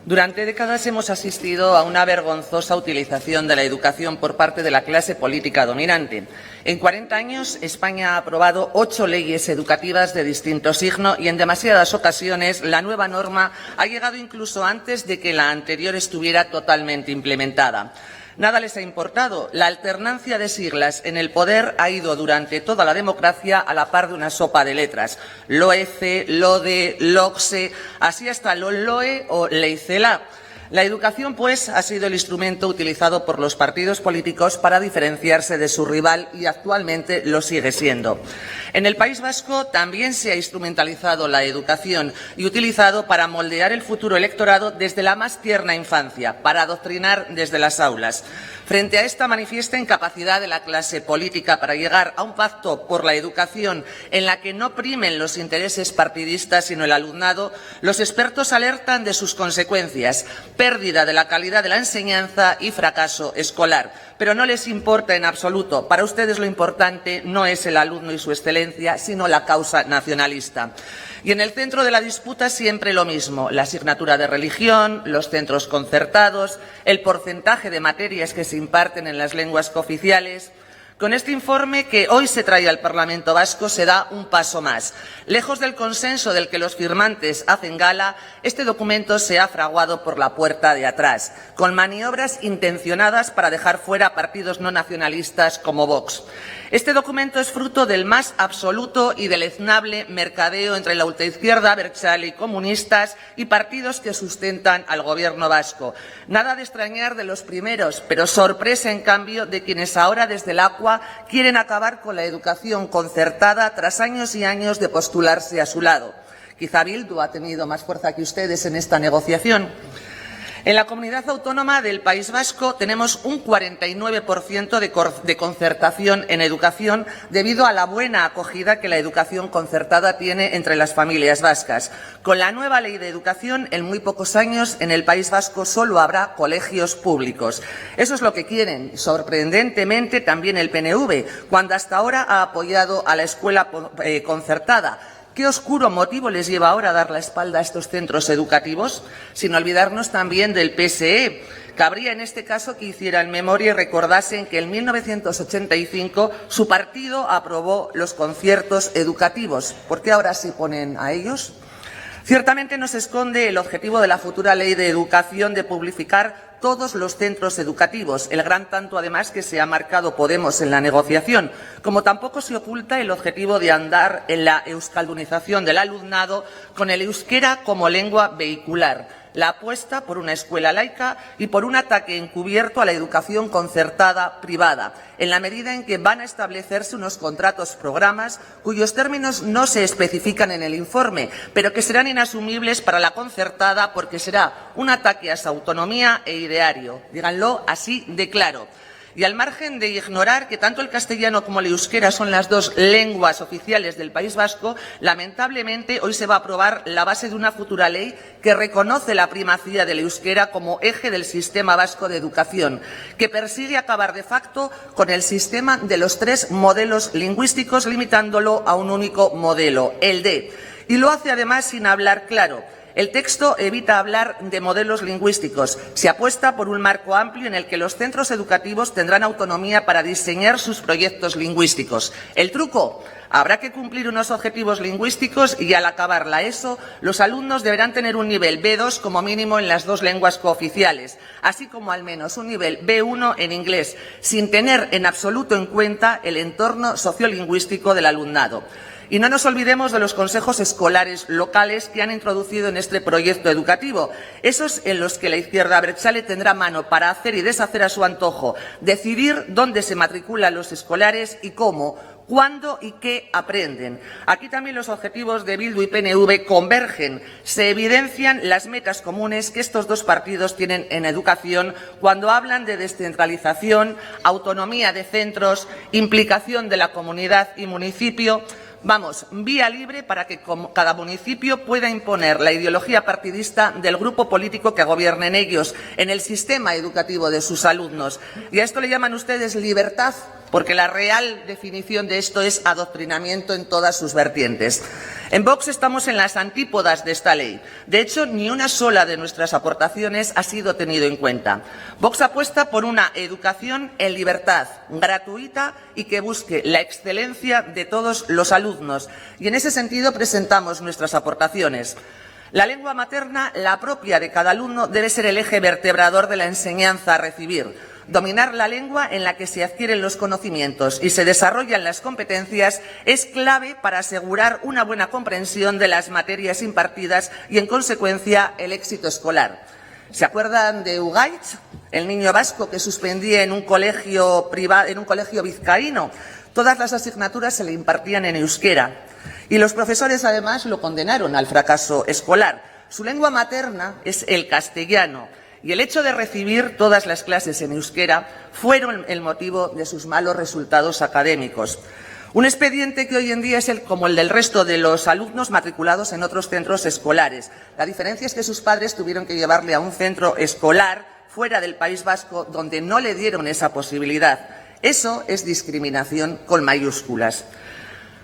Durante décadas hemos asistido a una vergonzosa utilización de la educación por parte de la clase política dominante. En 40 años, España ha aprobado 8 leyes educativas de distinto signo y en demasiadas ocasiones la nueva norma ha llegado incluso antes de que la anterior estuviera totalmente implementada. Nada les ha importado. La alternancia de siglas en el poder ha ido durante toda la democracia a la par de una sopa de letras. LOECE, LODE, LOCSE, así hasta LOLOE o LEICELA. La educación, pues, ha sido el instrumento utilizado por los partidos políticos para diferenciarse de su rival y actualmente lo sigue siendo. En el País Vasco también se ha instrumentalizado la educación y utilizado para moldear el futuro electorado desde la más tierna infancia, para adoctrinar desde las aulas. Frente a esta manifiesta incapacidad de la clase política para llegar a un pacto por la educación en la que no primen los intereses partidistas sino el alumnado, los expertos alertan de sus consecuencias: pérdida de la calidad de la enseñanza y fracaso escolar. Pero no les importa en absoluto. Para ustedes lo importante no es el alumno y su excelencia, sino la causa nacionalista. Y en el centro de la disputa siempre lo mismo: la asignatura de religión, los centros concertados, el porcentaje de materias que se imparten en las lenguas cooficiales. Con este informe que hoy se trae al Parlamento Vasco se da un paso más. Lejos del consenso del que los firmantes hacen gala, este documento se ha fraguado por la puerta de atrás, con maniobras intencionadas para dejar fuera partidos no nacionalistas como Vox. Este documento es fruto del más absoluto y deleznable mercadeo entre la ultraizquierda abertzale y comunistas y partidos que sustentan al gobierno vasco. Nada de extrañar de los primeros, pero sorpresa en cambio de quienes ahora desde el ACUA quieren acabar con la educación concertada tras años y años de postularse a su lado. Quizá Bildu ha tenido más fuerza que ustedes en esta negociación. En la comunidad autónoma del País Vasco tenemos un 49% de concertación en educación debido a la buena acogida que la educación concertada tiene entre las familias vascas. Con la nueva ley de educación, en muy pocos años en el País Vasco solo habrá colegios públicos. Eso es lo que quieren, sorprendentemente, también el PNV, cuando hasta ahora ha apoyado a la escuela concertada. ¿Qué oscuro motivo les lleva ahora a dar la espalda a estos centros educativos? Sin olvidarnos también del PSE. Cabría en este caso que hicieran memoria y recordasen que en 1985 su partido aprobó los conciertos educativos. ¿Por qué ahora se oponen a ellos? Ciertamente no se esconde el objetivo de la futura ley de educación de publificar todos los centros educativos, el gran tanto además que se ha marcado Podemos en la negociación, como tampoco se oculta el objetivo de andar en la euskaldunización del alumnado con el euskera como lengua vehicular, la apuesta por una escuela laica y por un ataque encubierto a la educación concertada privada, en la medida en que van a establecerse unos contratos-programas cuyos términos no se especifican en el informe, pero que serán inasumibles para la concertada porque será un ataque a su autonomía e ideario. Díganlo así de claro. Y al margen de ignorar que tanto el castellano como el euskera son las dos lenguas oficiales del País Vasco, lamentablemente hoy se va a aprobar la base de una futura ley que reconoce la primacía del euskera como eje del sistema vasco de educación, que persigue acabar de facto con el sistema de los 3 modelos lingüísticos, limitándolo a un único modelo, el D. Y lo hace además sin hablar claro. El texto evita hablar de modelos lingüísticos. Se apuesta por un marco amplio en el que los centros educativos tendrán autonomía para diseñar sus proyectos lingüísticos. El truco: habrá que cumplir unos objetivos lingüísticos y al acabar la ESO, los alumnos deberán tener un nivel B2 como mínimo en las 2 lenguas cooficiales, así como al menos un nivel B1 en inglés, sin tener en absoluto en cuenta el entorno sociolingüístico del alumnado. Y no nos olvidemos de los consejos escolares locales que han introducido en este proyecto educativo, esos en los que la izquierda abertzale tendrá mano para hacer y deshacer a su antojo, decidir dónde se matriculan los escolares y cómo, cuándo y qué aprenden. Aquí también los objetivos de Bildu y PNV convergen. Se evidencian las metas comunes que estos dos partidos tienen en educación cuando hablan de descentralización, autonomía de centros, implicación de la comunidad y municipio. Vamos, vía libre para que cada municipio pueda imponer la ideología partidista del grupo político que gobierne en ellos, en el sistema educativo de sus alumnos. Y a esto le llaman ustedes libertad. porque la real definición de esto es adoctrinamiento en todas sus vertientes. En Vox estamos en las antípodas de esta ley. De hecho, ni una sola de nuestras aportaciones ha sido tenido en cuenta. Vox apuesta por una educación en libertad, gratuita y que busque la excelencia de todos los alumnos. Y en ese sentido presentamos nuestras aportaciones. La lengua materna, la propia de cada alumno, debe ser el eje vertebrador de la enseñanza a recibir. Dominar la lengua en la que se adquieren los conocimientos y se desarrollan las competencias es clave para asegurar una buena comprensión de las materias impartidas y, en consecuencia, el éxito escolar. ¿Se acuerdan de Ugaich, el niño vasco que suspendía en un colegio vizcaíno? Todas las asignaturas se le impartían en euskera y los profesores, además, lo condenaron al fracaso escolar. Su lengua materna es el castellano. Y el hecho de recibir todas las clases en euskera fueron el motivo de sus malos resultados académicos. Un expediente que hoy en día es como el del resto de los alumnos matriculados en otros centros escolares. La diferencia es que sus padres tuvieron que llevarle a un centro escolar fuera del País Vasco donde no le dieron esa posibilidad. Eso es discriminación con mayúsculas.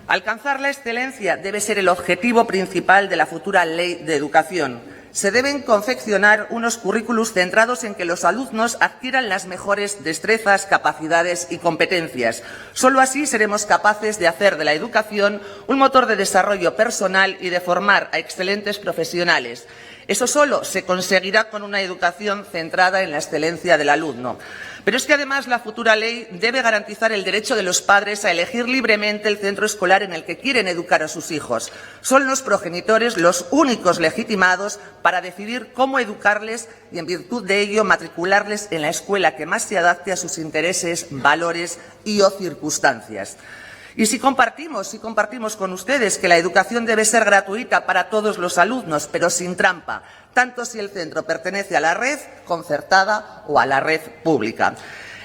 Alcanzar la excelencia debe ser el objetivo principal de la futura ley de educación. Se deben confeccionar unos currículos centrados en que los alumnos adquieran las mejores destrezas, capacidades y competencias. Solo así seremos capaces de hacer de la educación un motor de desarrollo personal y de formar a excelentes profesionales. Eso solo se conseguirá con una educación centrada en la excelencia del alumno. Pero es que además la futura ley debe garantizar el derecho de los padres a elegir libremente el centro escolar en el que quieren educar a sus hijos. Son los progenitores los únicos legitimados para decidir cómo educarles y, en virtud de ello, matricularles en la escuela que más se adapte a sus intereses, valores y o circunstancias. Y si compartimos con ustedes que la educación debe ser gratuita para todos los alumnos, pero sin trampa, tanto si el centro pertenece a la red concertada o a la red pública.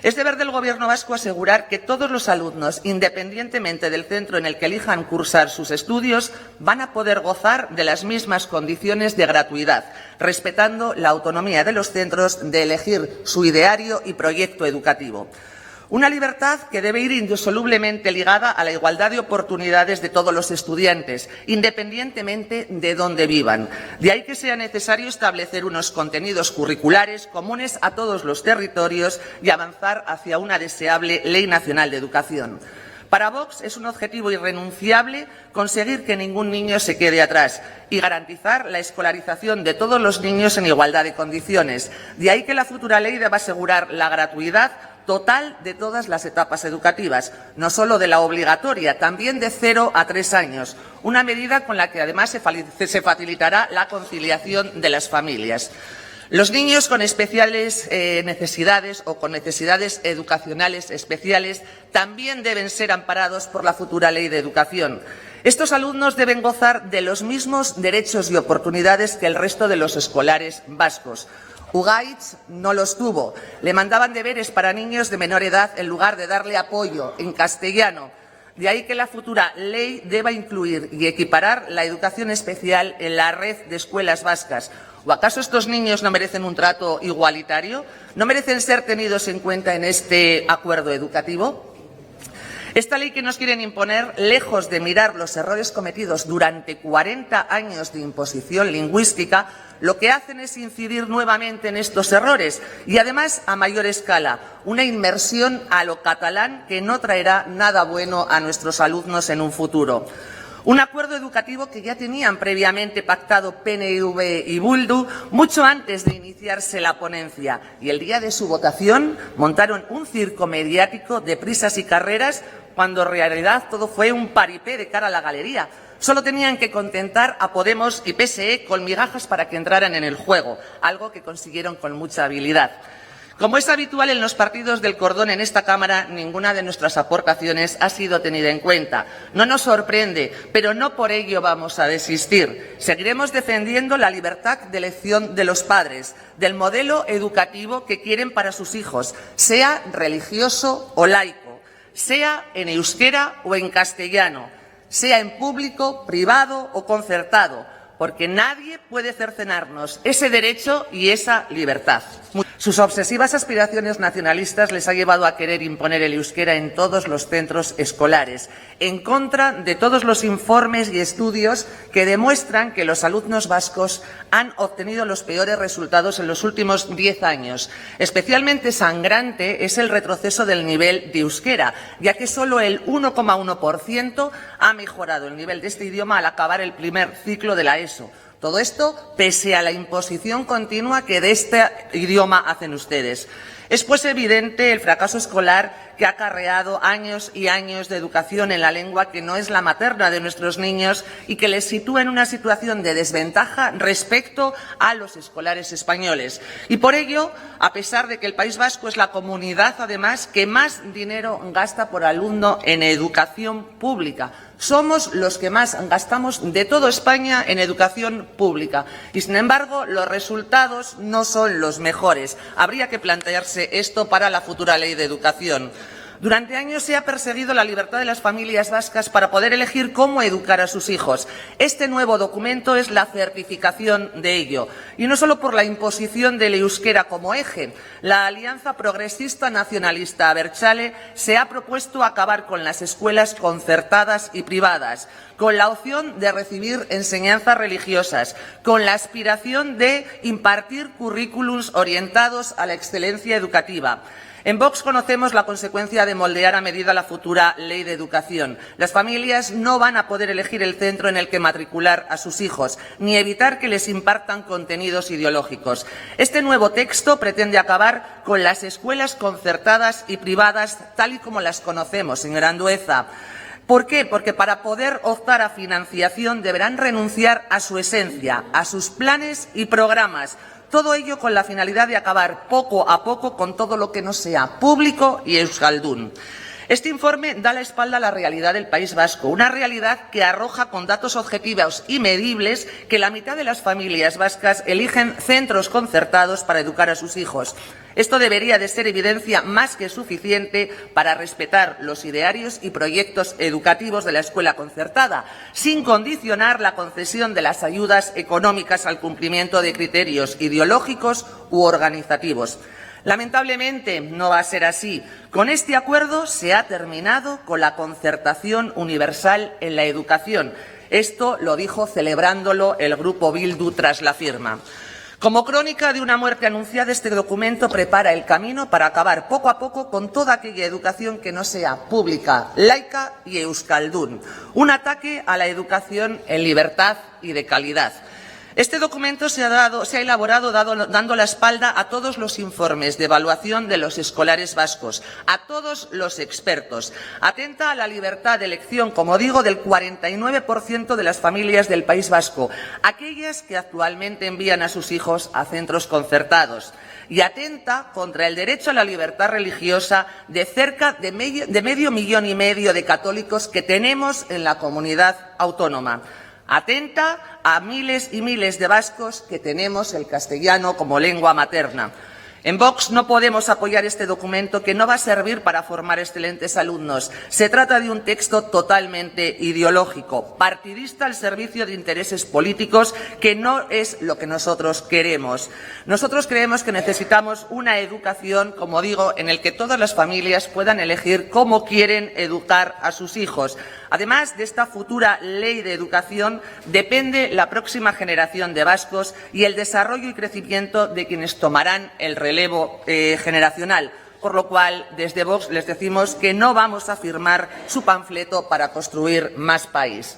Es deber del Gobierno vasco asegurar que todos los alumnos, independientemente del centro en el que elijan cursar sus estudios, van a poder gozar de las mismas condiciones de gratuidad, respetando la autonomía de los centros de elegir su ideario y proyecto educativo. Una libertad que debe ir indisolublemente ligada a la igualdad de oportunidades de todos los estudiantes, independientemente de dónde vivan. De ahí que sea necesario establecer unos contenidos curriculares comunes a todos los territorios y avanzar hacia una deseable Ley Nacional de Educación. Para Vox es un objetivo irrenunciable conseguir que ningún niño se quede atrás y garantizar la escolarización de todos los niños en igualdad de condiciones. De ahí que la futura ley deba asegurar la gratuidad total de todas las etapas educativas, no solo de la obligatoria, también de 0 a 3 años, una medida con la que además se facilitará la conciliación de las familias. Los niños con especiales necesidades o con necesidades educacionales especiales también deben ser amparados por la futura ley de educación. Estos alumnos deben gozar de los mismos derechos y oportunidades que el resto de los escolares vascos. Ugaich no los tuvo. Le mandaban deberes para niños de menor edad en lugar de darle apoyo en castellano. De ahí que la futura ley deba incluir y equiparar la educación especial en la red de escuelas vascas. ¿O acaso estos niños no merecen un trato igualitario? ¿No merecen ser tenidos en cuenta en este acuerdo educativo? Esta ley que nos quieren imponer, lejos de mirar los errores cometidos durante 40 años de imposición lingüística, lo que hacen es incidir nuevamente en estos errores y, además, a mayor escala, una inmersión a lo catalán que no traerá nada bueno a nuestros alumnos en un futuro. Un acuerdo educativo que ya tenían previamente pactado PNV y Bildu mucho antes de iniciarse la ponencia, y el día de su votación montaron un circo mediático de prisas y carreras cuando en realidad todo fue un paripé de cara a la galería. Solo tenían que contentar a Podemos y PSE con migajas para que entraran en el juego, algo que consiguieron con mucha habilidad. Como es habitual en los partidos del cordón en esta Cámara, ninguna de nuestras aportaciones ha sido tenida en cuenta. No nos sorprende, pero no por ello vamos a desistir. Seguiremos defendiendo la libertad de elección de los padres, del modelo educativo que quieren para sus hijos, sea religioso o laico, sea en euskera o en castellano, sea en público, privado o concertado, porque nadie puede cercenarnos ese derecho y esa libertad. Sus obsesivas aspiraciones nacionalistas les ha llevado a querer imponer el euskera en todos los centros escolares, en contra de todos los informes y estudios que demuestran que los alumnos vascos han obtenido los peores resultados en los últimos 10 años. Especialmente sangrante es el retroceso del nivel de euskera, ya que solo el 1,1% ha mejorado el nivel de este idioma al acabar el primer ciclo de la ESO. Todo esto pese a la imposición continua que de este idioma hacen ustedes. Es pues evidente el fracaso escolar que ha acarreado años y años de educación en la lengua que no es la materna de nuestros niños y que les sitúa en una situación de desventaja respecto a los escolares españoles. Y por ello, a pesar de que el País Vasco es la comunidad, además, que más dinero gasta por alumno en educación pública, somos los que más gastamos de toda España en educación pública y, sin embargo, los resultados no son los mejores. Habría que plantearse esto para la futura ley de educación. Durante años se ha perseguido la libertad de las familias vascas para poder elegir cómo educar a sus hijos. Este nuevo documento es la certificación de ello. Y no solo por la imposición del euskera como eje. La Alianza Progresista Nacionalista Abertzale se ha propuesto acabar con las escuelas concertadas y privadas, con la opción de recibir enseñanzas religiosas, con la aspiración de impartir currículums orientados a la excelencia educativa. En Vox conocemos la consecuencia de moldear a medida la futura ley de educación. Las familias no van a poder elegir el centro en el que matricular a sus hijos, ni evitar que les impartan contenidos ideológicos. Este nuevo texto pretende acabar con las escuelas concertadas y privadas tal y como las conocemos, señora Andueza. ¿Por qué? Porque para poder optar a financiación deberán renunciar a su esencia, a sus planes y programas. Todo ello con la finalidad de acabar poco a poco con todo lo que no sea público y euskaldún. Este informe da la espalda a la realidad del País Vasco, una realidad que arroja con datos objetivos y medibles que la mitad de las familias vascas eligen centros concertados para educar a sus hijos. Esto debería de ser evidencia más que suficiente para respetar los idearios y proyectos educativos de la escuela concertada, sin condicionar la concesión de las ayudas económicas al cumplimiento de criterios ideológicos u organizativos. Lamentablemente no va a ser así. Con este acuerdo se ha terminado con la concertación universal en la educación. Esto lo dijo celebrándolo el Grupo Bildu tras la firma. Como crónica de una muerte anunciada, este documento prepara el camino para acabar poco a poco con toda aquella educación que no sea pública, laica y euskaldún. Un ataque a la educación en libertad y de calidad. Este documento se ha elaborado dando la espalda a todos los informes de evaluación de los escolares vascos, a todos los expertos. Atenta a la libertad de elección, como digo, del 49% de las familias del País Vasco, aquellas que actualmente envían a sus hijos a centros concertados. Y atenta contra el derecho a la libertad religiosa de cerca de medio millón y medio de católicos que tenemos en la comunidad autónoma. Atenta a miles y miles de vascos que tenemos el castellano como lengua materna. En Vox no podemos apoyar este documento que no va a servir para formar excelentes alumnos. Se trata de un texto totalmente ideológico, partidista al servicio de intereses políticos, que no es lo que nosotros queremos. Nosotros creemos que necesitamos una educación, como digo, en el que todas las familias puedan elegir cómo quieren educar a sus hijos. Además de esta futura ley de educación, depende la próxima generación de vascos y el desarrollo y crecimiento de quienes tomarán el relevo generacional. Por lo cual, desde Vox les decimos que no vamos a firmar su panfleto para construir más país.